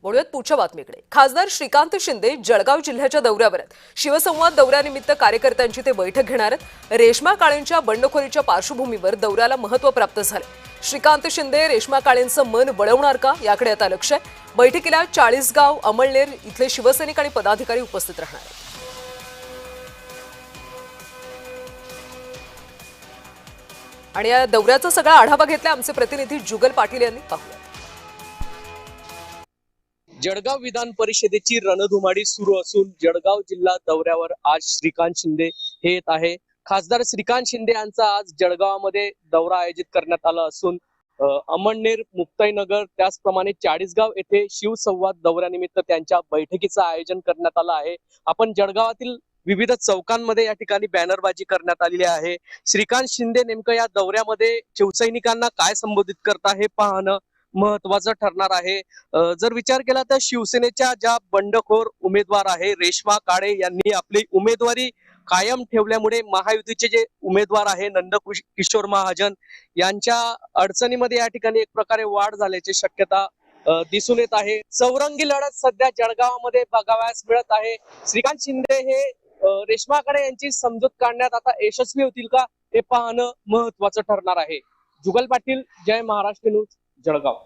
वळूयात पुढच्या बातमीकडे। खासदार श्रीकांत शिंदे जळगाव जिल्ह्याच्या दौऱ्यावर आहेत। शिवसंवाद दौऱ्यानिमित्त कार्यकर्त्यांची ते बैठक घेणार आहेत। रेश्मा काळेंच्या बंडखोरीच्या पार्श्वभूमीवर दौऱ्याला महत्त्व प्राप्त झाले। श्रीकांत शिंदे रेश्मा काळेंचं मन वळवणार का याकडे आता लक्ष आहे। बैठकीला चाळीसगाव अमळनेर इथले शिवसैनिक आणि पदाधिकारी उपस्थित राहणार आहेत। आणि या दौऱ्याचा सगळा आढावा घेतला आमचे प्रतिनिधी जुगल पाटील यांनी। पाहूया। जळगाव विधान परिषदेची रणधुमाळी सुरू असून जळगाव जिल्हा दौऱ्यावर आज श्रीकांत शिंदे हे येत आहे। खासदार श्रीकांत शिंदे यांचा आज जळगावामध्ये दौरा आयोजित करण्यात आला असून अमळनेर, मुक्ताईनगर त्याचप्रमाणे चाळीसगाव येथे शिवसंवाद दौऱ्यानिमित्त त्यांच्या बैठकीचं आयोजन करण्यात आलं आहे। आपण जळगावातील विविध चौकांमध्ये या ठिकाणी बॅनरबाजी करण्यात आलेली आहे। श्रीकांत शिंदे नेमकं या दौऱ्यामध्ये शिवसैनिकांना काय संबोधित करता हे पाहणं महत्वाचं ठरणार आहे। जर विचार केला तर शिवसेनेच्या ज्या बंडखोर उमेदवार आहे रेश्मा काळे यांनी आपली उमेदवारी कायम ठेवल्यामुळे महायुतीचे जे उमेदवार आहे नंदकिशोर महाजन यांच्या अडचणीमध्ये या ठिकाणी एक प्रकारे वाढ झाल्याची शक्यता दिसून येत आहे। चौरंगी लढत सध्या जळगावामध्ये बघावयास मिळत आहे। श्रीकांत शिंदे हे रेश्मा काळे यांची समजूत काढण्यात आता यशस्वी होतील का हे पाहणं महत्वाचं ठरणार आहे। जुगल पाटील, जय महाराष्ट्र न्यूज, जळगाव।